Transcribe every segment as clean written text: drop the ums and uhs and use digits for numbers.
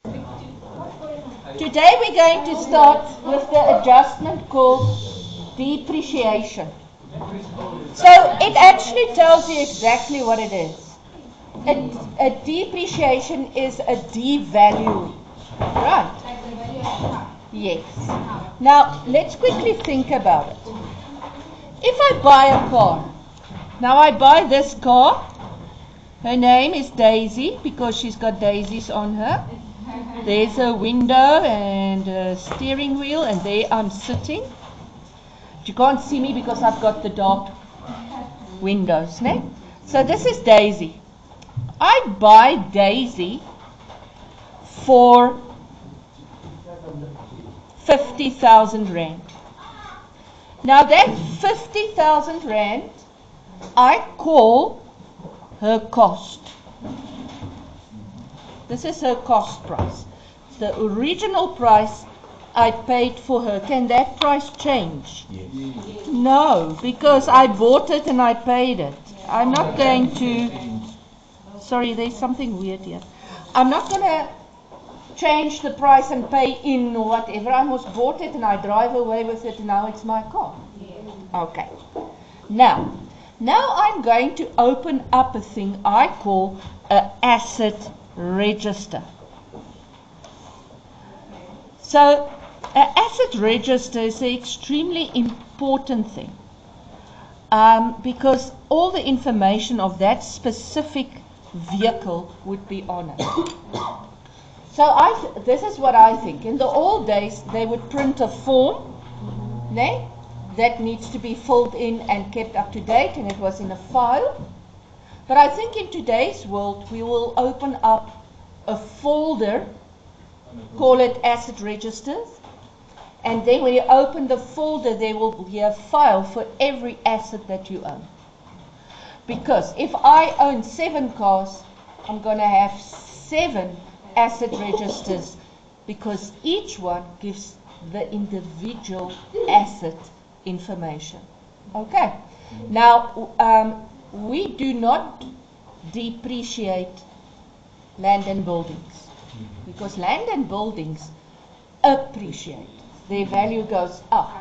Today we're going to start with the adjustment called depreciation. So it actually tells you exactly what it is. A depreciation is a devalue, right? Yes. Now let's quickly think about it. If I buy a car, now I buy this car. Her name is Daisy because she's got daisies on her. There's a window and a steering wheel, and there I'm sitting. You can't see me because I've got the dark windows, ne? So this is Daisy. I buy Daisy for 50,000 rand. Now that 50,000 rand, I call her cost. This is her cost price. The original price I paid for her. Can that price change? Yes. No, because I bought it and I paid it. I'm not going to... Sorry, there's something weird here. I'm not going to change the price and pay in or whatever. I almost bought it and I drive away with it and now it's my car. Okay. Now I'm going to open up a thing I call an asset register. So an asset register is an extremely important thing because all the information of that specific vehicle would be on it. So this is what I think. In the old days, they would print a form, né, that needs to be filled in and kept up to date, and it was in a file. But I think in today's world, we will open up a folder, call it asset registers, and then when you open the folder, there will be a file for every asset that you own. Because if I own 7 cars, I'm going to have 7 asset registers because each one gives the individual asset information. Okay. Now, we do not depreciate land and buildings because land and buildings appreciate. Their value goes up.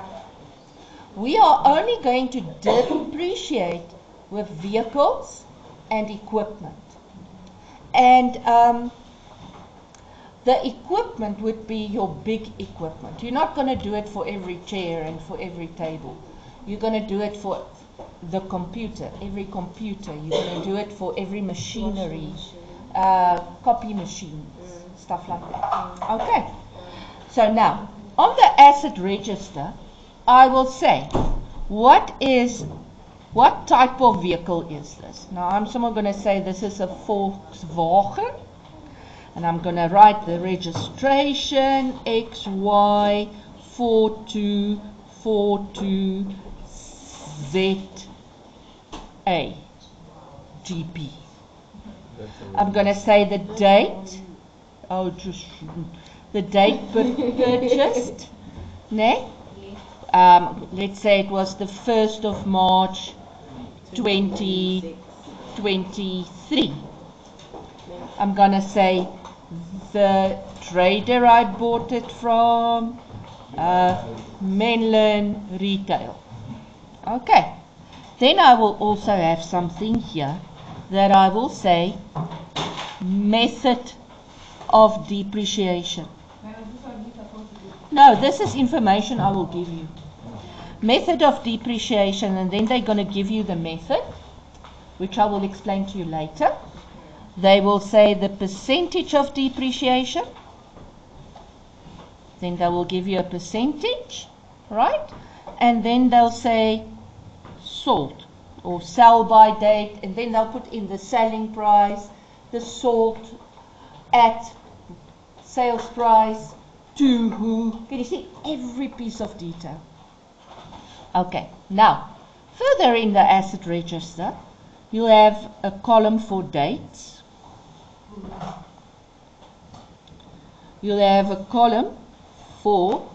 We are only going to depreciate with vehicles and equipment. And the equipment would be your big equipment. You're not going to do it for every chair and for every table. You're going to do it for the computer, every computer. You're going to do it for every machinery, copy machines, stuff like that. Okay. So now, on the asset register, I will say, what type of vehicle is this? Now, I'm someone going to say this is a Volkswagen. And I'm going to write the registration XY4242ZA GP. I'm going to say the date. Oh, just the date purchased. Ne? Let's say it was the 1st of March 2023. I'm going to say the trader I bought it from, Menlyn Retail. Okay. Then I will also have something here that I will say method of depreciation. No, this is information I will give you. Method of depreciation, and then they're going to give you the method, which I will explain to you later. They will say the percentage of depreciation. Then they will give you a percentage, right? And then they'll say sold or sell by date. And then they'll put in the selling price, the sold at sales price, to who. Can you see every piece of detail? Okay, now, further in the asset register, you'll have a column for dates. You'll have a column for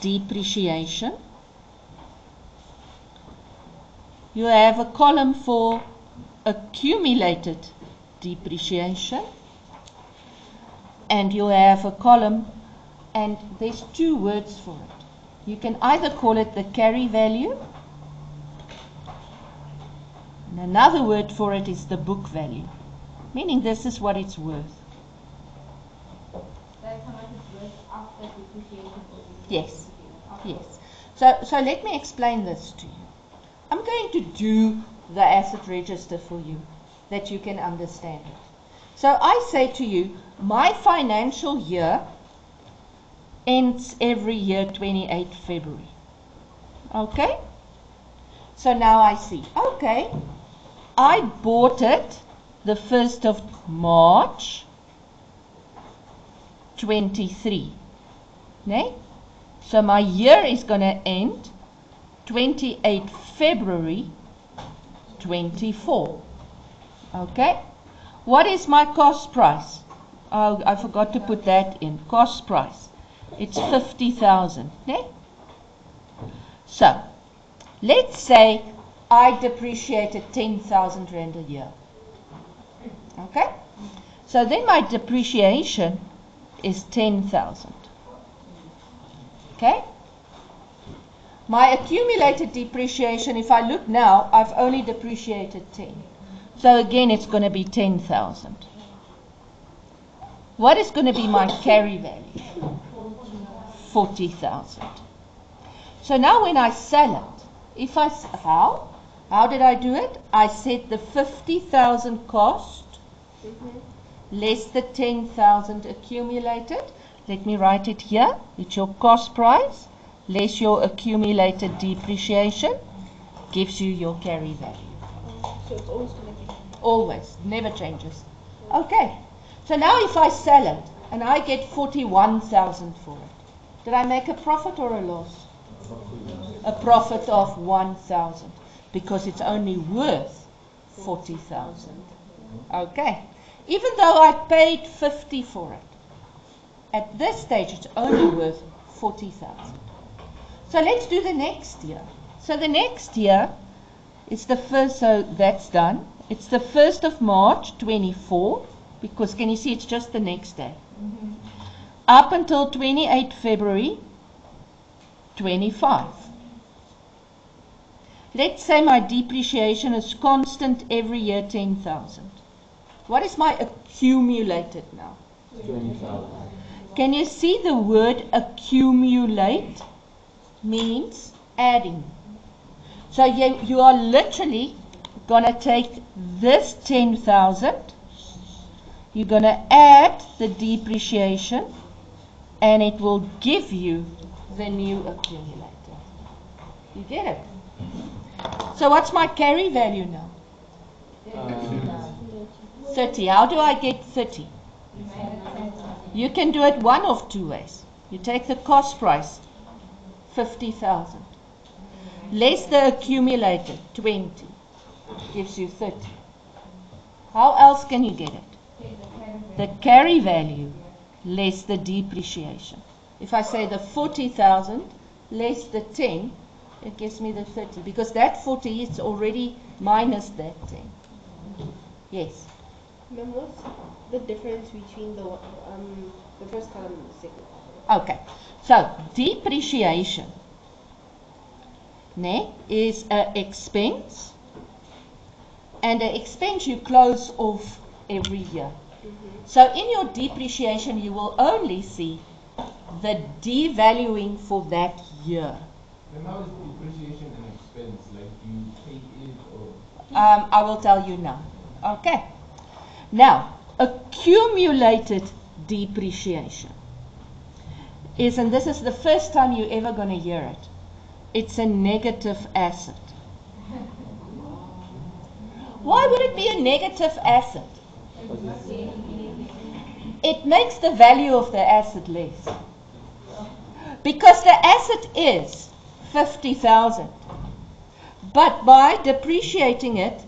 depreciation. You'll have a column for accumulated depreciation. and you'll have a column, and there's two words for it. You can either call it the carry value, and another word for it is the book value, meaning this is what it's worth. That's how much it's worth after depreciation. Yes, yes. So let me explain this to you. I'm going to do the asset register for you, that you can understand it. So I say to you, my financial year ends every year 28 February. Okay? So now I see, okay, I bought it the 1st of March 23. Ne? So my year is going to end 28 February 24. Okay? What is my cost price? Oh, I forgot to put that in. Cost price. It's 50,000. Ne? So, let's say I depreciated 10,000 Rand a year. Okay? So then my depreciation is 10,000. Okay? My accumulated depreciation, if I look now, I've only depreciated 10. So again, it's going to be 10,000. What is going to be my carry value? 40,000. So now when I sell it, how did I do it? I set the 50,000 cost less the 10,000 accumulated. Let me write it here. It's your cost price less your accumulated depreciation gives you your carry value. So it's always going to be. Always, never changes. Okay, so now if I sell it and I get 41,000 for it, did I make a profit or a loss? A profit of 1,000 because it's only worth 40,000. Okay, even though I paid 50 for it, at this stage it's only worth 40,000. So let's do the next year. So the next year is the first, so that's done. It's the 1st of March 24, because can you see it's just the next day. Up until 28 February 25. Let's say my depreciation is constant every year 10,000. What is my accumulated now? 20,000. Can you see the word accumulate means adding? So you are literally going to take this 10,000, you're going to add the depreciation, and it will give you the new accumulator. You get it? So what's my carry value now? 30. How do I get 30? You can do it one of two ways. You take the cost price, 50,000, less the accumulated, 20, gives you 30. How else can you get it? The carry value less the depreciation. If I say the 40,000 less the 10, it gives me the 30, because that 40 is already minus that 10. Yes? Ma'am, what's the difference between the first column and the second? Okay, so depreciation is an expense, and an expense you close off every year. So in your depreciation you will only see the devaluing for that year. And how is depreciation an expense? Like you take it or? I will tell you now. Okay. Now, accumulated depreciation is, and this is the first time you're ever going to hear it, it's a negative asset. Why would it be a negative asset? It makes the value of the asset less. Because the asset is 50,000. But by depreciating it,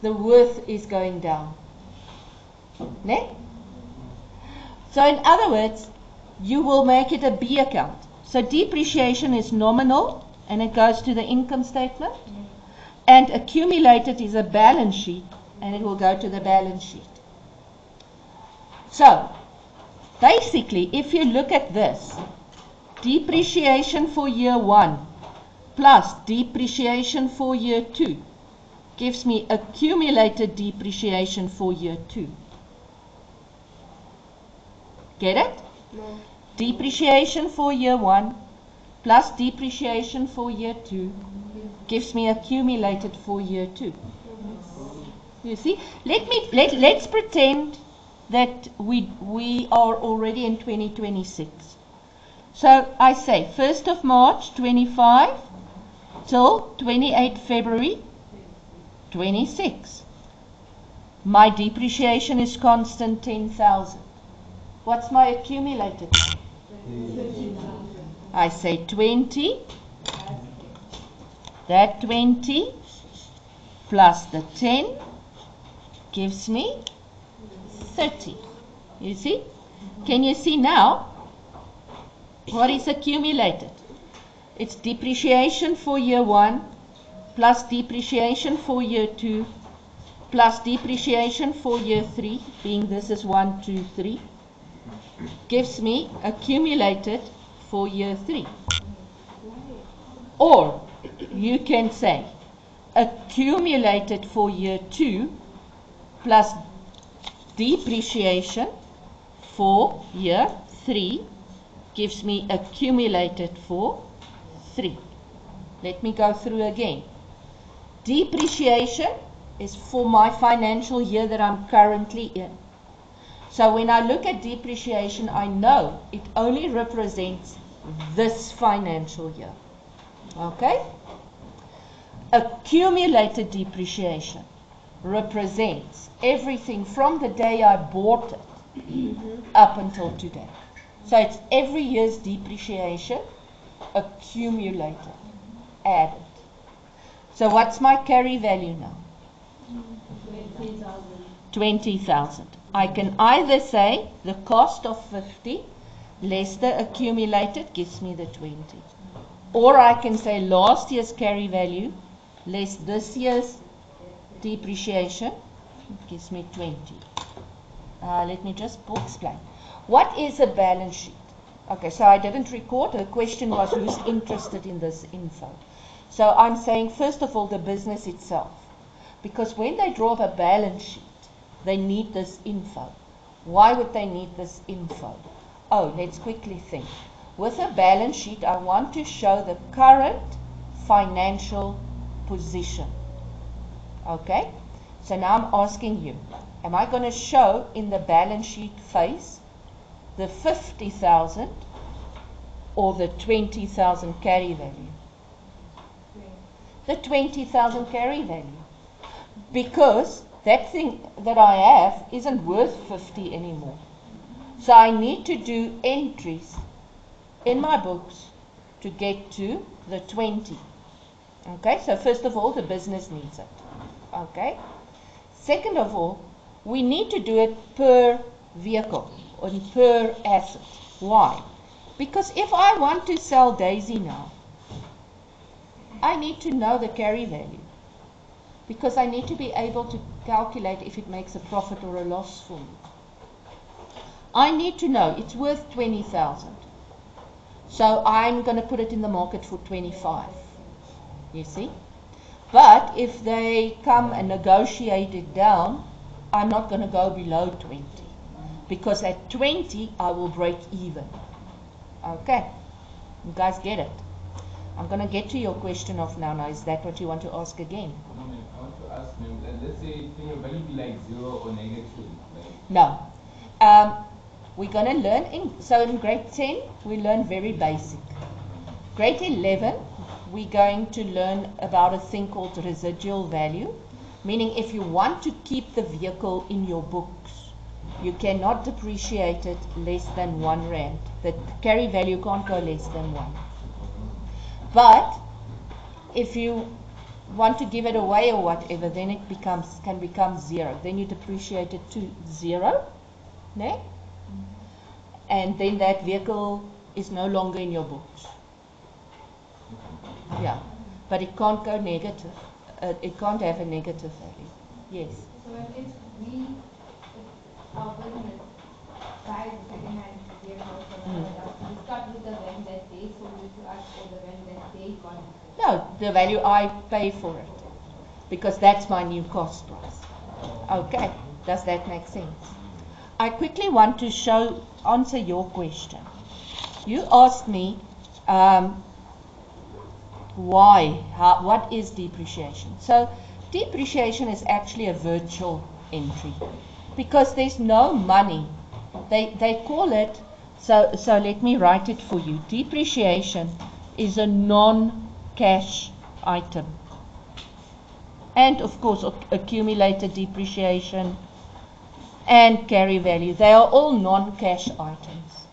the worth is going down. Ne? So in other words, you will make it a B account. So depreciation is nominal and it goes to the income statement. And accumulated is a balance sheet and it will go to the balance sheet. So basically, if you look at this, depreciation for year 1 plus depreciation for year 2 gives me accumulated depreciation for year 2. Get it? No. Depreciation for year 1 plus depreciation for year 2 gives me accumulated for year 2. You see? Let's pretend that we are already in 2026. So I say 1st of March 25 till 28 February 26. My depreciation is constant 10,000. What's my accumulated? I say 20. That 20 plus the 10 gives me 30. You see? Can you see now what is accumulated? It's depreciation for year 1 plus depreciation for year 2 plus depreciation for year 3, being this is 1, 2, 3, gives me accumulated for year 3. Or you can say accumulated for year 2 plus depreciation for year 3 gives me accumulated for 3. Let me go through again. Depreciation is for my financial year that I'm currently in. So when I look at depreciation, I know it only represents this financial year. Okay? Accumulated depreciation represents everything from the day I bought it up until today. So it's every year's depreciation accumulated, added. So what's my carry value now? 20,000. I can either say the cost of 50 less the accumulated gives me the 20. Or I can say last year's carry value less this year's depreciation gives me 20. Let me just explain. What is a balance sheet? Okay, so I didn't record. The question was who's interested in this info. So I'm saying first of all the business itself. Because when they draw up a balance sheet, they need this info. Why would they need this info? Oh, let's quickly think. With a balance sheet, I want to show the current financial position. Okay? So now I'm asking you, am I going to show in the balance sheet phase the 50,000 or the 20,000 carry value? The 20,000 carry value. Because that thing that I have isn't worth 50 anymore. So I need to do entries in my books to get to the 20. Okay, so first of all, the business needs it. Okay. Second of all, we need to do it per vehicle or per asset. Why? Because if I want to sell Daisy now, I need to know the carry value. Because I need to be able to calculate if it makes a profit or a loss for me. I need to know it's worth 20,000. So I'm going to put it in the market for 25. You see? But if they come and negotiate it down, I'm not going to go below 20. Because at 20, I will break even. Okay. You guys get it? I'm going to get to your question of now. Is that what you want to ask again? I want to ask them, let's say, can your value be like 0 or negative? Like, No. We're going to learn, in grade 10, we learn very basic. Grade 11, we're going to learn about a thing called residual value, meaning if you want to keep the vehicle in your books, you cannot depreciate it less than R1. The carry value can't go less than 1. But if you want to give it away or whatever, then it can become 0. Then you depreciate it to 0, né? And then that vehicle is no longer in your books. Yeah, but it can't go negative. It can't have a negative value. Yes. So if we, our business buys a second-hand to us or the value that they got it for? No, the value I pay for it, because that's my new cost price. Okay, does that make sense? I quickly want to answer your question. You asked me what is depreciation? So depreciation is actually a virtual entry because there's no money. They call it, so let me write it for you. Depreciation is a non-cash item. And of course accumulated depreciation and carry value. They are all non-cash items.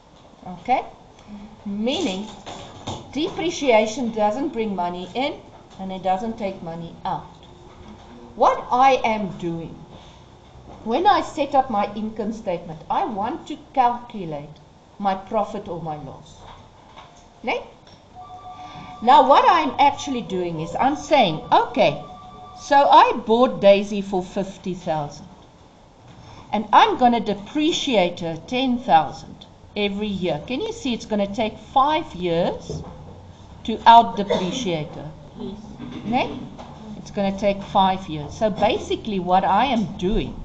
Okay? Meaning depreciation doesn't bring money in and it doesn't take money out. What I am doing, when I set up my income statement, I want to calculate my profit or my loss. Okay? Now what I'm actually doing is I'm saying, okay, so I bought Daisy for 50,000 and I'm going to depreciate her 10,000 every year. Can you see it's going to take 5 years to out depreciate her? Yes. Okay? It's going to take 5 years. So basically what I am doing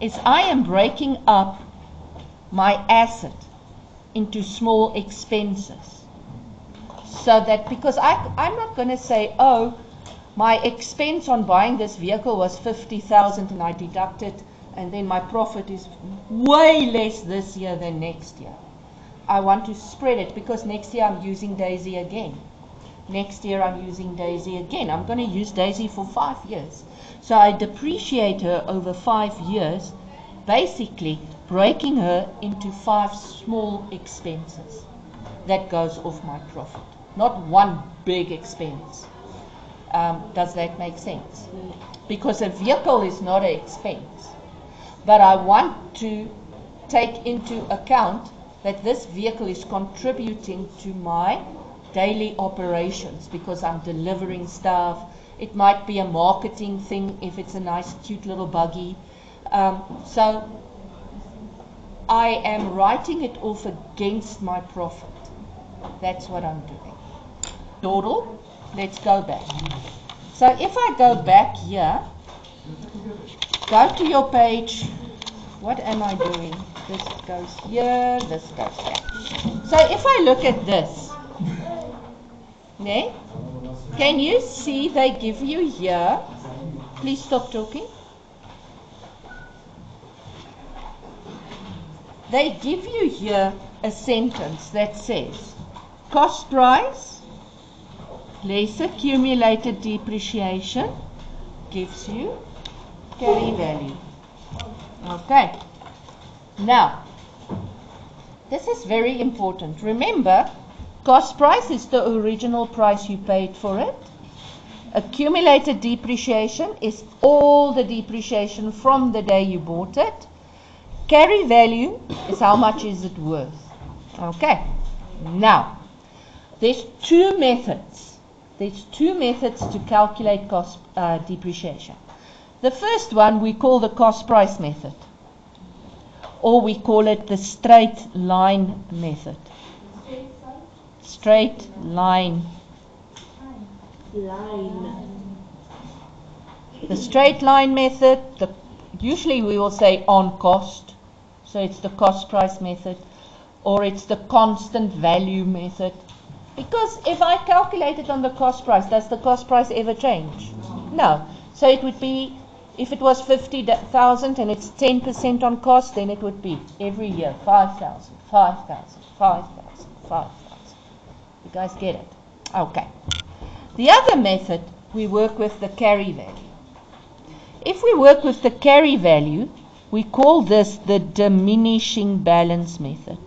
is I am breaking up my asset into small expenses. So that, because I'm not going to say, oh, my expense on buying this vehicle was 50,000 and I deducted, and then my profit is way less this year than next year. I want to spread it because next year I'm using Daisy again. Next year I'm using Daisy again. I'm going to use Daisy for 5 years. So I depreciate her over 5 years, basically breaking her into 5 small expenses. That goes off my profit. Not one big expense. Does that make sense? Because a vehicle is not an expense. But I want to take into account that this vehicle is contributing to my daily operations because I'm delivering stuff. It might be a marketing thing if it's a nice cute little buggy. So I am writing it off against my profit. That's what I'm doing. Dawdle, let's go back. So if I go back here, go to your page. What am I doing? This goes here, this goes here. So if I look at this, can you see they give you here? Please stop talking. They give you here a sentence that says, cost price less accumulated depreciation gives you carry value. Okay. Now, this is very important. Remember, cost price is the original price you paid for it. Accumulated depreciation is all the depreciation from the day you bought it. Carry value is how much is it worth. Okay. Now, there's two methods. There's two methods to calculate cost depreciation. The first one we call the cost price method, or we call it the straight line method. Straight line. The straight line method, usually we will say on cost, so it's the cost price method, or it's the constant value method. Because if I calculate it on the cost price, does the cost price ever change? No. So it would be, if it was 50,000 and it's 10% on cost, then it would be every year 5,000, 5,000, 5,000, 5,000. You guys get it? Okay. The other method, we work with the carry value. If we work with the carry value, we call this the diminishing balance method.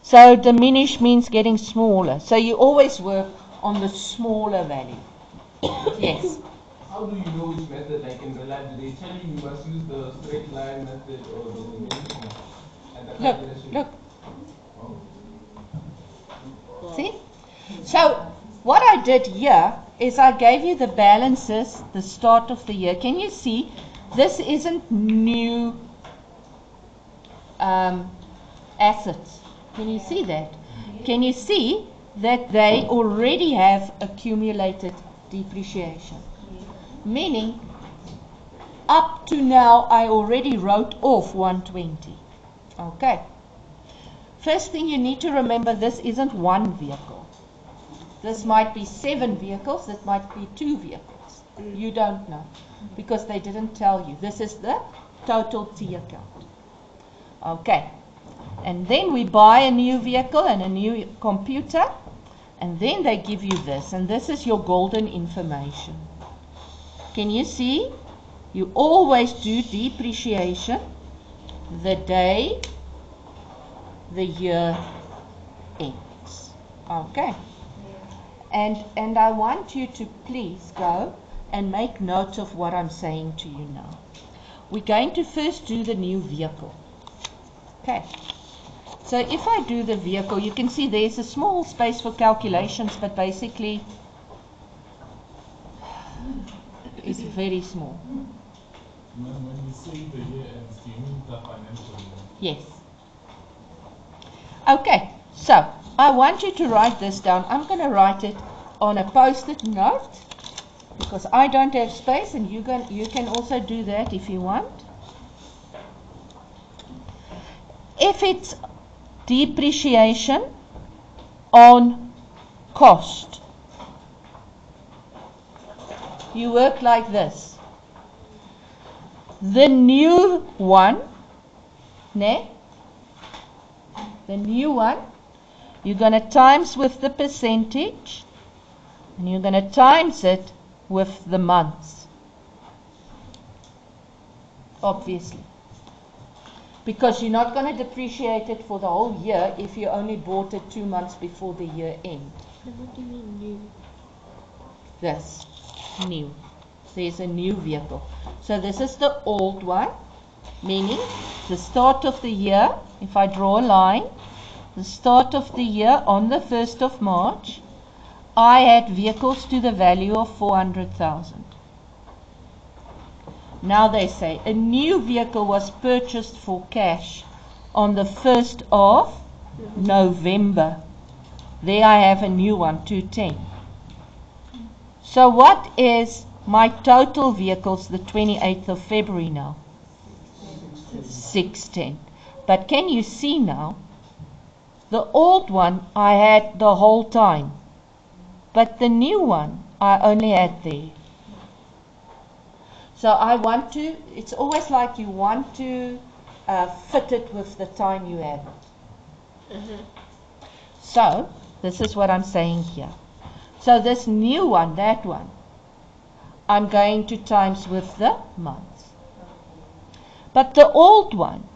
So diminish means getting smaller. So you always work on the smaller value. Yes. How do you know which method, like in the lab, do they tell you must use the straight line method or the diminishing method? And the calculation? Look. Oh. See? So what I did here is I gave you the balances, the start of the year. Can you see? This isn't new assets. Can you see that? Can you see that they already have accumulated depreciation? Meaning, up to now, I already wrote off 120. Okay. First thing you need to remember, this isn't one vehicle. This might be 7 vehicles, it might be 2 vehicles. You don't know, because they didn't tell you. This is the total T account. Okay. And then we buy a new vehicle and a new computer, and then they give you this, and this is your golden information. Can you see? You always do depreciation the day the year ends. Okay. And I want you to please go and make note of what I'm saying to you now. We're going to first do the new vehicle. Okay. So if I do the vehicle, you can see there's a small space for calculations, but basically it's very small. When you say the year ends, do you mean the financial year? Yes. Okay, so I want you to write this down. I'm going to write it on a post-it note because I don't have space, and you can also do that if you want. If it's depreciation on cost, you work like this. The new one, the new one, you're going to times with the percentage, and you're going to times it with the months. Obviously. Because you're not going to depreciate it for the whole year if you only bought it 2 months before the year end. What do you mean new? This, new. There's a new vehicle. So this is the old one, meaning the start of the year, if I draw a line, the start of the year on the 1st of March, I had vehicles to the value of 400,000. Now they say a new vehicle was purchased for cash on the 1st of November. There I have a new one, 210. So what is my total vehicles the 28th of February now? 610. But can you see now, the old one I had the whole time, but the new one I only had there. So I want to, it's always like you want to fit it with the time you have it. So this is what I'm saying here. So this new one, that one, I'm going to times with the months. But the old one,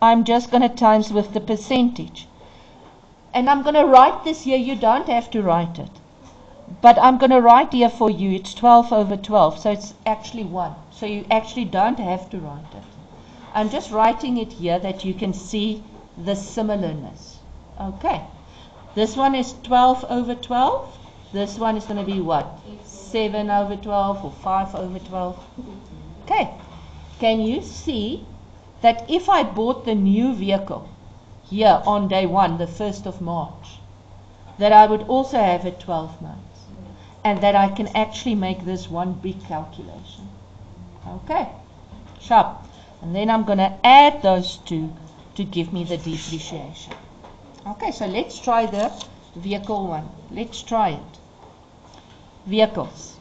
I'm just going to times with the percentage. And I'm going to write this here. You don't have to write it. But I'm going to write here for you. It's 12 over 12. So it's actually 1. So you actually don't have to write it. I'm just writing it here that you can see the similarness. Okay. This one is 12 over 12. This one is going to be what? 7 over 12 or 5 over 12. Okay. Can you see that if I bought the new vehicle here on day 1, the 1st of March, that I would also have it 12 months, and that I can actually make this one big calculation. Okay, sharp. And then I'm going to add those two to give me the depreciation. Okay, so let's try the vehicle one. Let's try it. Vehicles.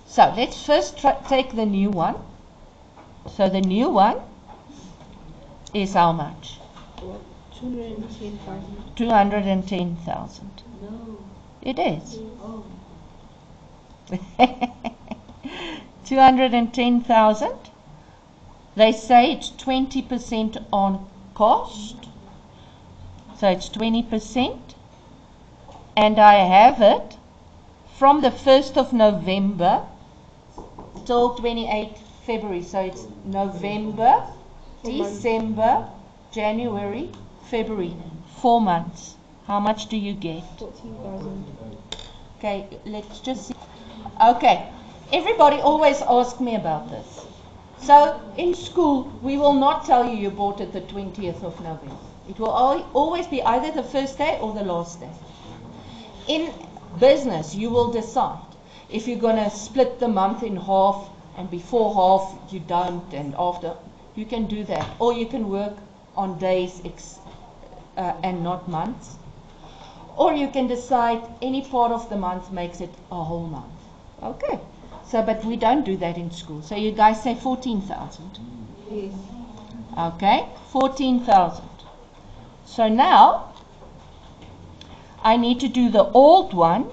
So let's first take the new one. So the new one is how much? 210,000. 210,000. No. It is. Oh. 210,000. They say it's 20% on cost. So it's 20%. And I have it from the 1st of November till 28th February. So it's November, December, January, February. 4 months. How much do you get? 14,000. Okay, let's just see. Okay, everybody always asks me about this. So in school, we will not tell you you bought it the 20th of November. It will always be either the first day or the last day. In business, you will decide if you're going to split the month in half, and before half you don't, and after, you can do that. Or you can work on days and not months. Or you can decide any part of the month makes it a whole month. Okay. So, but we don't do that in school. So you guys say 14,000. Yes. Okay, 14,000. So now I need to do the old one.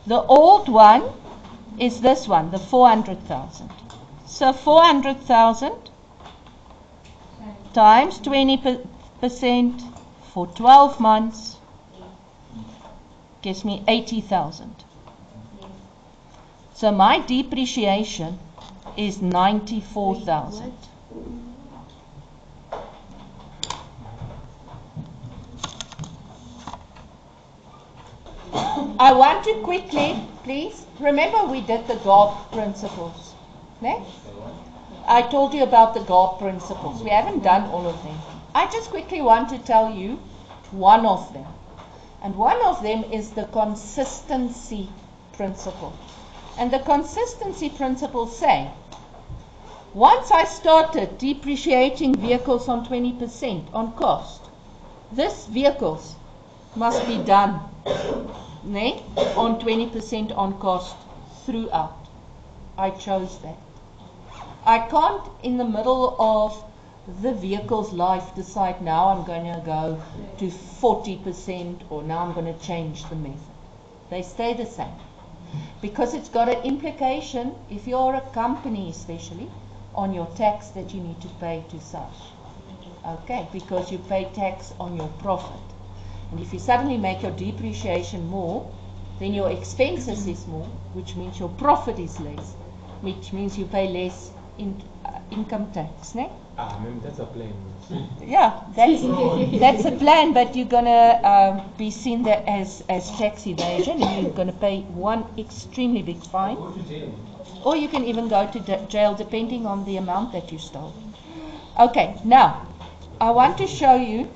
The old one is this one, the 400,000. So 400,000 times 20% for 12 months gives me 80,000. So my depreciation is 94,000. I want to quickly, please, remember we did the GARP principles. Ne? I told you about the GARP principles. We haven't done all of them. I just quickly want to tell you one of them. And one of them is the consistency principle. And the consistency principles say, once I started depreciating vehicles on 20% on cost, this vehicles must be done on 20% on cost throughout. I chose that. I can't in the middle of the vehicle's life decide now I'm going to go to 40% or now I'm going to change the method. They stay the same. Because it's got an implication, if you're a company especially, on your tax that you need to pay to SARS. Okay, because you pay tax on your profit. And if you suddenly make your depreciation more, then your expenses is more, which means your profit is less, which means you pay less income tax. Ne? Ma'am, that's a plan. Yeah, that's a plan, but you're gonna be seen there as tax evasion, and you're gonna pay one extremely big fine, Go to jail. or you can even go to jail depending on the amount that you stole. Okay, now I want to show you